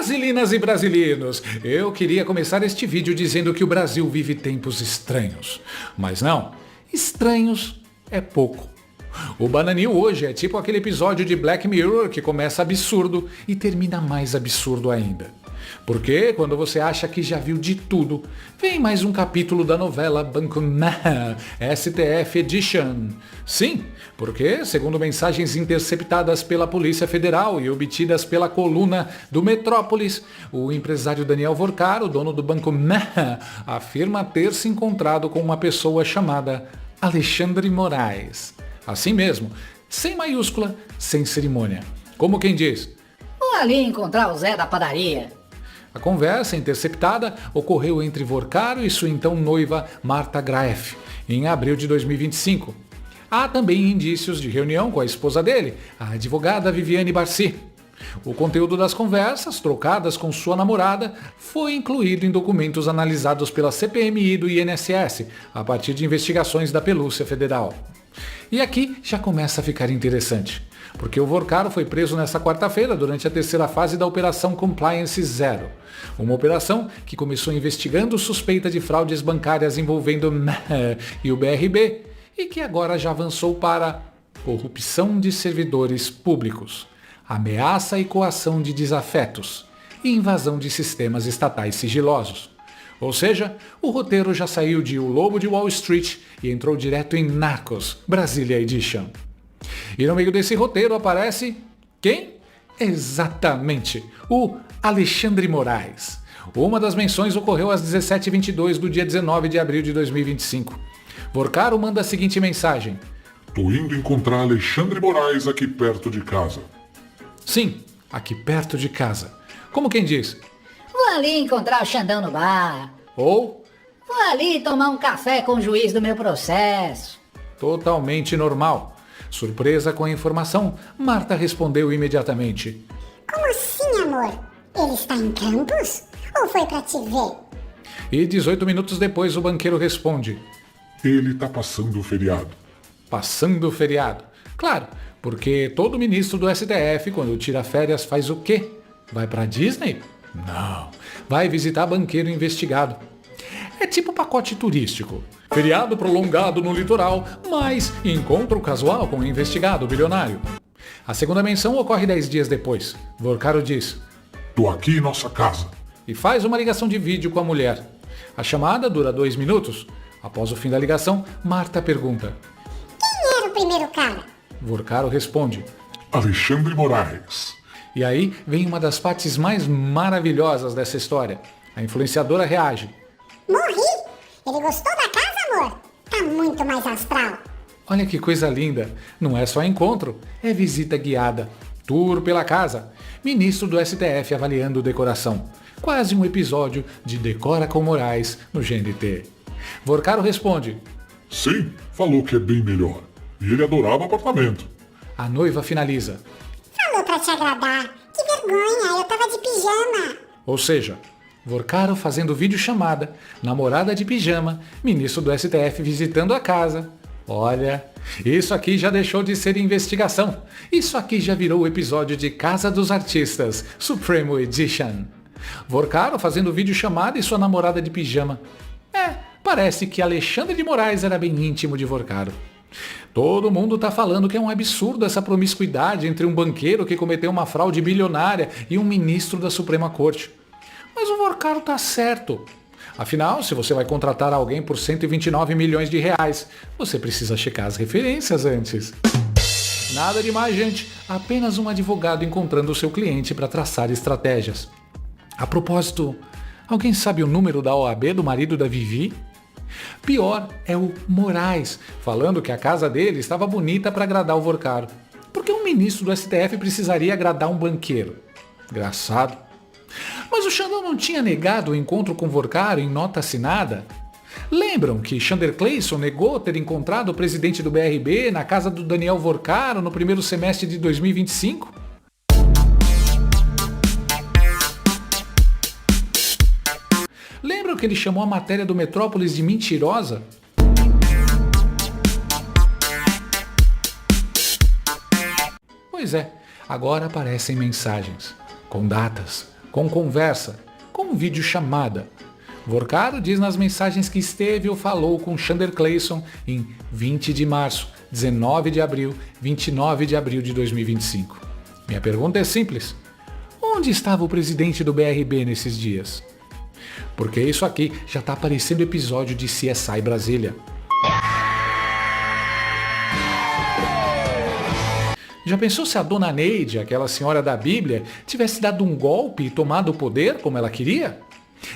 Brasilinas e brasileiros, eu queria começar este vídeo dizendo que o Brasil vive tempos estranhos. Mas não, estranhos é pouco. O Bananinho hoje é tipo aquele episódio de Black Mirror que começa absurdo e termina mais absurdo ainda. Porque quando você acha que já viu de tudo, vem mais um capítulo da novela Banco STF Edition. Sim, porque, segundo mensagens interceptadas pela Polícia Federal e obtidas pela coluna do Metrópolis, o empresário Daniel Vorcaro, dono do Banco afirma ter se encontrado com uma pessoa chamada Alexandre Moraes. Assim mesmo, sem maiúscula, sem cerimônia. Como quem diz: vou ali encontrar o Zé da padaria. A conversa interceptada ocorreu entre Vorcaro e sua então noiva Marta Graeff, em abril de 2025. Há também indícios de reunião com a esposa dele, a advogada Viviane Barci. O conteúdo das conversas, trocadas com sua namorada, foi incluído em documentos analisados pela CPMI do INSS, a partir de investigações da Polícia Federal. E aqui já começa a ficar interessante, porque o Vorcaro foi preso nesta quarta-feira durante a terceira fase da Operação Compliance Zero, uma operação que começou investigando suspeita de fraudes bancárias envolvendo e o BRB e que agora já avançou para corrupção de servidores públicos, ameaça e coação de desafetos e invasão de sistemas estatais sigilosos. Ou seja, o roteiro já saiu de O Lobo de Wall Street e entrou direto em Narcos, Brasília Edition. E no meio desse roteiro aparece quem? Exatamente, o Alexandre Moraes. Uma das menções ocorreu às 17h22 do dia 19 de abril de 2025. Vorcaro manda a seguinte mensagem: tô indo encontrar Alexandre Moraes aqui perto de casa. Sim, aqui perto de casa. Como quem diz: vou ali encontrar o Xandão no bar. Ou vou ali tomar um café com o juiz do meu processo. totalmente normal. Surpresa com a informação, Marta respondeu imediatamente: como assim, amor? Ele está em Campos? Ou foi pra te ver? E 18 minutos depois o banqueiro responde: ele tá passando o feriado. Passando o feriado. Claro, porque todo ministro do STF, quando tira férias, faz o quê? Vai pra Disney? Não, vai visitar banqueiro investigado. É tipo pacote turístico. Feriado prolongado no litoral, mas encontro casual com o investigado bilionário. A segunda menção ocorre 10 dias depois. Vorcaro diz: tô aqui em nossa casa. E faz uma ligação de vídeo com a mulher. A chamada dura 2 minutos. Após o fim da ligação, Marta pergunta: quem era o primeiro cara? Vorcaro responde: Alexandre Moraes. E aí vem uma das partes mais maravilhosas dessa história. A influenciadora reage: morri! Ele gostou da casa, amor? Tá muito mais astral. olha que coisa linda. Não é só encontro, é visita guiada. Tour pela casa. Ministro do STF avaliando decoração. Quase um episódio de Decora com Moraes no GNT. Vorcaro responde: sim, falou que é bem melhor. E ele adorava o apartamento. A noiva finaliza: falou pra te agradar. Que vergonha, eu tava de pijama. ou seja, Vorcaro fazendo videochamada, namorada de pijama, ministro do STF visitando a casa. Olha, isso aqui já deixou de ser investigação. Isso aqui já virou o episódio de Casa dos Artistas, Supremo Edition. Vorcaro fazendo videochamada e sua namorada de pijama. Parece que Alexandre de Moraes era bem íntimo de Vorcaro. Todo mundo tá falando que é um absurdo essa promiscuidade entre um banqueiro que cometeu uma fraude bilionária e um ministro da Suprema Corte. Mas o Vorcaro tá certo. Afinal, se você vai contratar alguém por 129 milhões de reais, você precisa checar as referências antes. Nada demais, gente. Apenas um advogado encontrando o seu cliente para traçar estratégias. A propósito, alguém sabe o número da OAB do marido da Vivi? Pior é o Moraes, falando que a casa dele estava bonita para agradar o Vorcaro. Por que um ministro do STF precisaria agradar um banqueiro? Engraçado. Mas o Xandão não tinha negado o encontro com Vorcaro em nota assinada? Lembram que Xander Clayson negou ter encontrado o presidente do BRB na casa do Daniel Vorcaro no primeiro semestre de 2025? Lembram que ele chamou a matéria do Metrópolis de mentirosa? Pois é, agora aparecem mensagens, com datas, com conversa, com videochamada. Vorcaro diz nas mensagens que esteve ou falou com Chander Clayson em 20 de março, 19 de abril, 29 de abril de 2025. Minha pergunta é simples. Onde estava o presidente do BRB nesses dias? Porque isso aqui já está parecendo episódio de CSI Brasília. Já pensou se a dona Neide, aquela senhora da Bíblia, tivesse dado um golpe e tomado o poder como ela queria?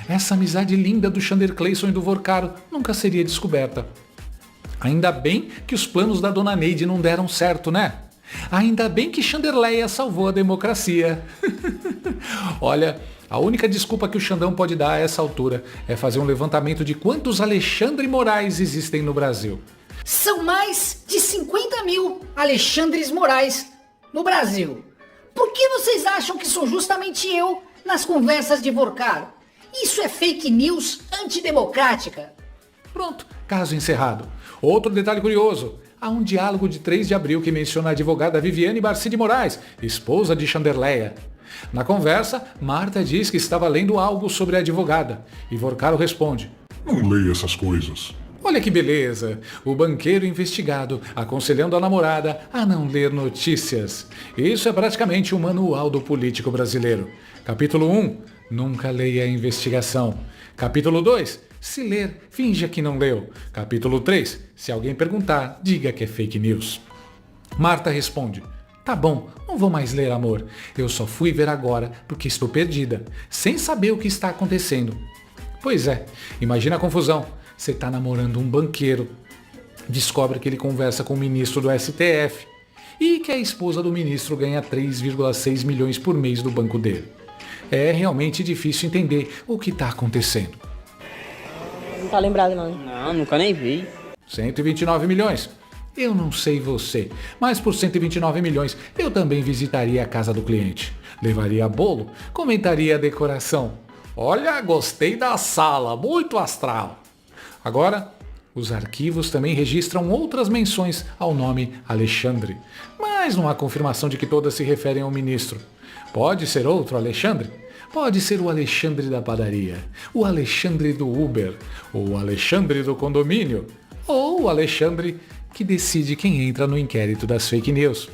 Essa amizade linda do Chander Clayson e do Vorcaro nunca seria descoberta. Ainda bem que os planos da dona Neide não deram certo, né? Ainda bem que Chanderleia salvou a democracia. Olha, a única desculpa que o Xandão pode dar a essa altura é fazer um levantamento de quantos Alexandre Moraes existem no Brasil. São mais de 50 mil Alexandres Moraes no Brasil. Por que vocês acham que sou justamente eu nas conversas de Vorcaro? Isso é fake news antidemocrática. Pronto, caso encerrado. Outro detalhe curioso. Há um diálogo de 3 de abril que menciona a advogada Viviane Barci de Moraes, esposa de Chanderleia. Na conversa, Marta diz que estava lendo algo sobre a advogada. E Vorcaro responde: Não leia essas coisas. Olha que beleza, o banqueiro investigado aconselhando a namorada a não ler notícias. Isso é praticamente o manual do político brasileiro. Capítulo 1, nunca leia a investigação. Capítulo 2, se ler, finja que não leu. Capítulo 3, se alguém perguntar, diga que é fake news. Marta responde: Tá bom, não vou mais ler, amor. Eu só fui ver agora porque estou perdida, sem saber o que está acontecendo. Pois é, imagina a confusão. Você está namorando um banqueiro, descobre que ele conversa com o ministro do STF e que a esposa do ministro ganha 3,6 milhões por mês do banco dele. É realmente difícil entender o que está acontecendo. Não tá lembrado não. Não, nunca nem vi. 129 milhões. Eu não sei você, mas por 129 milhões eu também visitaria a casa do cliente. Levaria bolo, comentaria a decoração. Olha, gostei da sala, muito astral. Agora, os arquivos também registram outras menções ao nome Alexandre, mas não há confirmação de que todas se referem ao ministro. Pode ser outro Alexandre? Pode ser o Alexandre da padaria, o Alexandre do Uber, o Alexandre do condomínio, ou o Alexandre que decide quem entra no inquérito das fake news.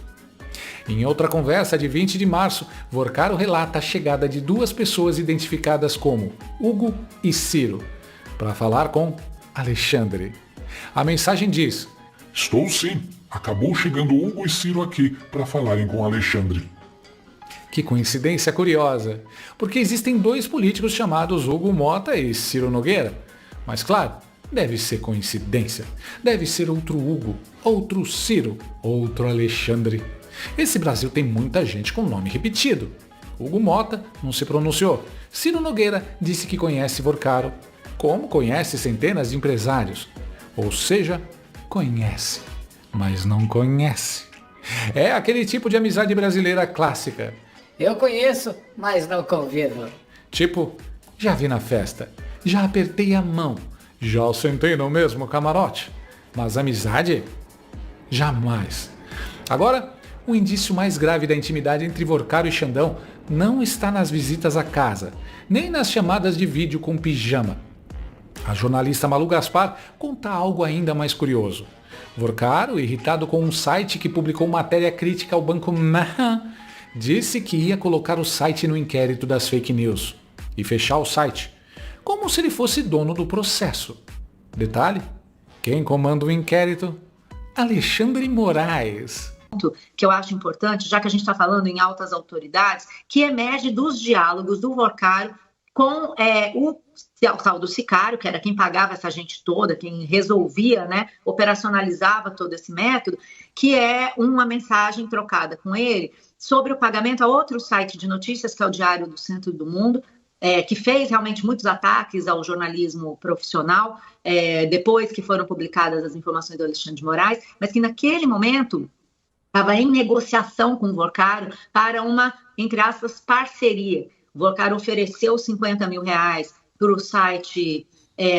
Em outra conversa de 20 de março, Vorcaro relata a chegada de 2 pessoas identificadas como Hugo e Ciro, para falar com Alexandre. A mensagem diz: Estou sim. Acabou chegando Hugo e Ciro aqui para falarem com Alexandre. Que coincidência curiosa, porque existem 2 políticos chamados Hugo Mota e Ciro Nogueira. Mas claro, deve ser coincidência. Deve ser outro Hugo, outro Ciro, outro Alexandre. Esse Brasil tem muita gente com nome repetido. Hugo Mota não se pronunciou. Ciro Nogueira disse que conhece Vorcaro, como conhece centenas de empresários. Ou seja, conhece, mas não conhece. É aquele tipo de amizade brasileira clássica. Eu conheço, mas não convido. Tipo, já vi na festa, já apertei a mão, já sentei no mesmo camarote. Mas amizade? Jamais. Agora, o indício mais grave da intimidade entre Vorcaro e Xandão não está nas visitas à casa, nem nas chamadas de vídeo com pijama. A jornalista Malu Gaspar conta algo ainda mais curioso. Vorcaro, irritado com um site que publicou matéria crítica ao banco Mahan, disse que ia colocar o site no inquérito das fake news e fechar o site, como se ele fosse dono do processo. Detalhe, quem comanda o inquérito? Alexandre Moraes. Que eu acho importante, já que a gente está falando em altas autoridades, que emerge dos diálogos do Vorcaro com o tal do Sicário, que era quem pagava essa gente toda, quem resolvia, né, operacionalizava todo esse método, que é uma mensagem trocada com ele sobre o pagamento a outro site de notícias, que é o Diário do Centro do Mundo, que fez realmente muitos ataques ao jornalismo profissional, depois que foram publicadas as informações do Alexandre de Moraes, mas que naquele momento estava em negociação com o Vorcaro para uma, entre aspas, parceria. O Vorcaro ofereceu 50 mil reais para o site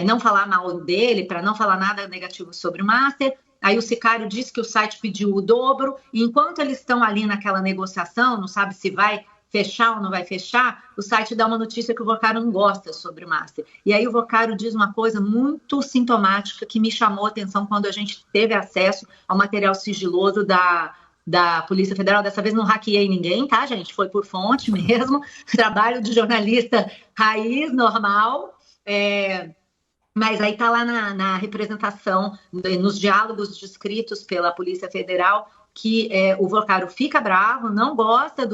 não falar mal dele, para não falar nada negativo sobre o Master. Aí o Sicário disse que o site pediu o dobro, e enquanto eles estão ali naquela negociação, não sabe se vai fechar ou não vai fechar, o site dá uma notícia que o Vocaro não gosta sobre o Master. E aí o Vocaro diz uma coisa muito sintomática que me chamou a atenção quando a gente teve acesso ao material sigiloso da Polícia Federal. Dessa vez não hackeei ninguém, tá, gente? Foi por fonte mesmo, trabalho de jornalista raiz, normal, mas aí está lá na representação, nos diálogos descritos pela Polícia Federal, que o Vocaro fica bravo, não gosta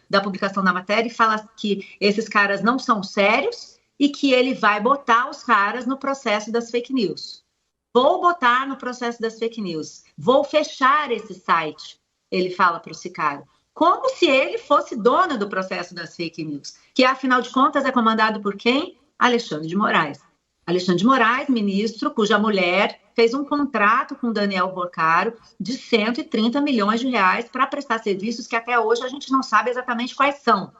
da publicação da matéria e fala que esses caras não são sérios e que ele vai botar os caras no processo das fake news. Vou botar no processo das fake news. Vou fechar esse site, ele fala para o Sicaro. Como se ele fosse dono do processo das fake news, que afinal de contas é comandado por quem? Alexandre de Moraes. Alexandre de Moraes, ministro, cuja mulher fez um contrato com Daniel Vocaro de 130 milhões de reais para prestar serviços que até hoje a gente não sabe exatamente quais são.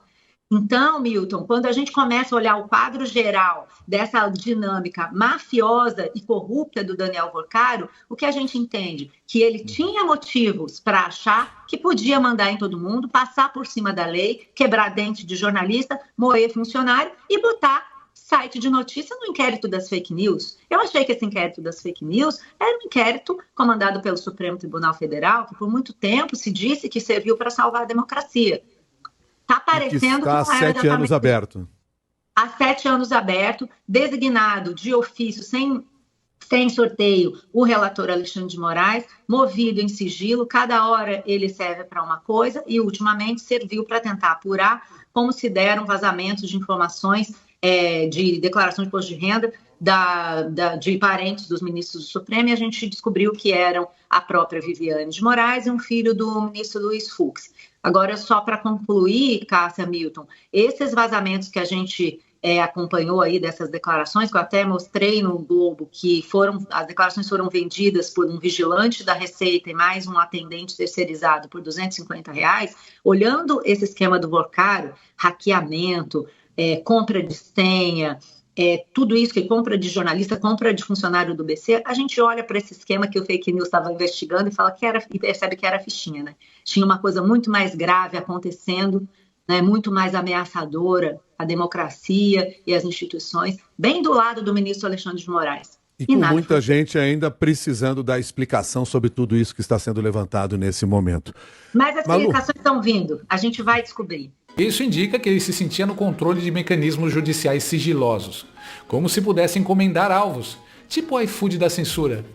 Então, Milton, quando a gente começa a olhar o quadro geral dessa dinâmica mafiosa e corrupta do Daniel Vocaro, o que a gente entende? Que ele tinha motivos para achar que podia mandar em todo mundo, passar por cima da lei, quebrar dente de jornalista, moer funcionário e botar site de notícia no inquérito das fake news. Eu achei que esse inquérito das fake news era um inquérito comandado pelo Supremo Tribunal Federal, que por muito tempo se disse que serviu para salvar a democracia. Está parecendo que está há 7 anos aberto. Há 7 anos aberto, designado de ofício, sem sorteio, o relator Alexandre de Moraes, movido em sigilo, cada hora ele serve para uma coisa e, ultimamente, serviu para tentar apurar como se deram vazamentos de informações de declaração de imposto de renda de parentes dos ministros do Supremo, e a gente descobriu que eram a própria Viviane de Moraes e um filho do ministro Luiz Fux. Agora, só para concluir, Cássia, Milton, esses vazamentos que a gente acompanhou aí dessas declarações, que eu até mostrei no Globo, que as declarações foram vendidas por um vigilante da Receita e mais um atendente terceirizado por R$250, olhando esse esquema do Vocaro, hackeamento, compra de senha, tudo isso, que compra de jornalista, compra de funcionário do BC, a gente olha para esse esquema que o Fake News estava investigando e percebe que era fichinha, né? Tinha uma coisa muito mais grave acontecendo, né, muito mais ameaçadora à democracia e às instituições, bem do lado do ministro Alexandre de Moraes. E com muita gente ainda precisando da explicação sobre tudo isso que está sendo levantado nesse momento. Mas as explicações estão vindo, a gente vai descobrir. Isso indica que ele se sentia no controle de mecanismos judiciais sigilosos, como se pudesse encomendar alvos, tipo o iFood da censura.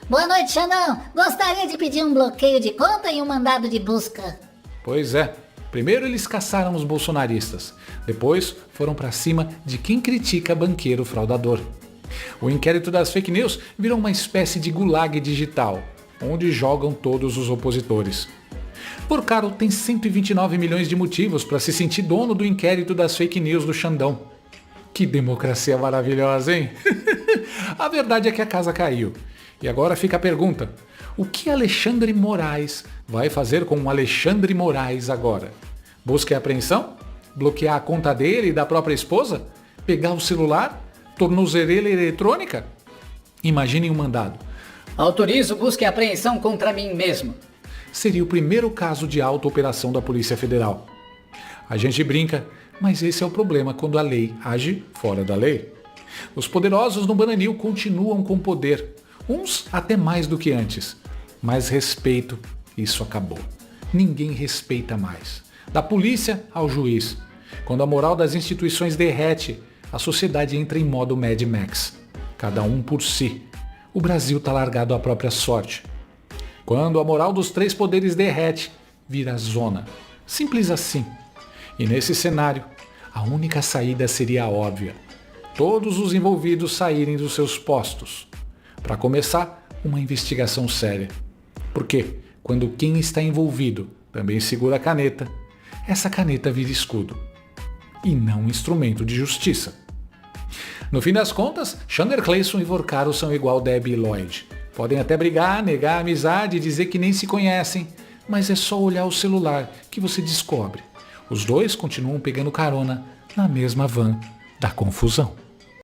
Boa noite, Xandão. Gostaria de pedir um bloqueio de conta e um mandado de busca. Pois é. Primeiro eles caçaram os bolsonaristas, depois foram para cima de quem critica banqueiro fraudador. O inquérito das fake news virou uma espécie de gulag digital, onde jogam todos os opositores. Vocaro tem 129 milhões de motivos para se sentir dono do inquérito das fake news do Xandão. Que democracia maravilhosa, hein? A verdade é que a casa caiu. E agora fica a pergunta: o que Alexandre Moraes vai fazer com o Alexandre Moraes agora? Busca e apreensão? Bloquear a conta dele e da própria esposa? Pegar o celular? Tornozeleira eletrônica? Imaginem um mandado. Autorizo busca e apreensão contra mim mesmo. Seria o primeiro caso de auto-operação da Polícia Federal. A gente brinca, mas esse é o problema quando a lei age fora da lei. Os poderosos no Bananil continuam com poder, uns até mais do que antes. Mas respeito, isso acabou. Ninguém respeita mais. Da polícia ao juiz. Quando a moral das instituições derrete, a sociedade entra em modo Mad Max. Cada um por si. O Brasil está largado à própria sorte. Quando a moral dos 3 poderes derrete, vira zona. Simples assim. E nesse cenário, a única saída seria óbvia. Todos os envolvidos saírem dos seus postos. Para começar, uma investigação séria. Porque quando quem está envolvido também segura a caneta, essa caneta vira escudo. E não instrumento de justiça. No fim das contas, Chandler Clayson e Vocaro são igual Debbie e Lloyd. Podem até brigar, negar a amizade e dizer que nem se conhecem, mas é só olhar o celular que você descobre. Os dois continuam pegando carona na mesma van da confusão.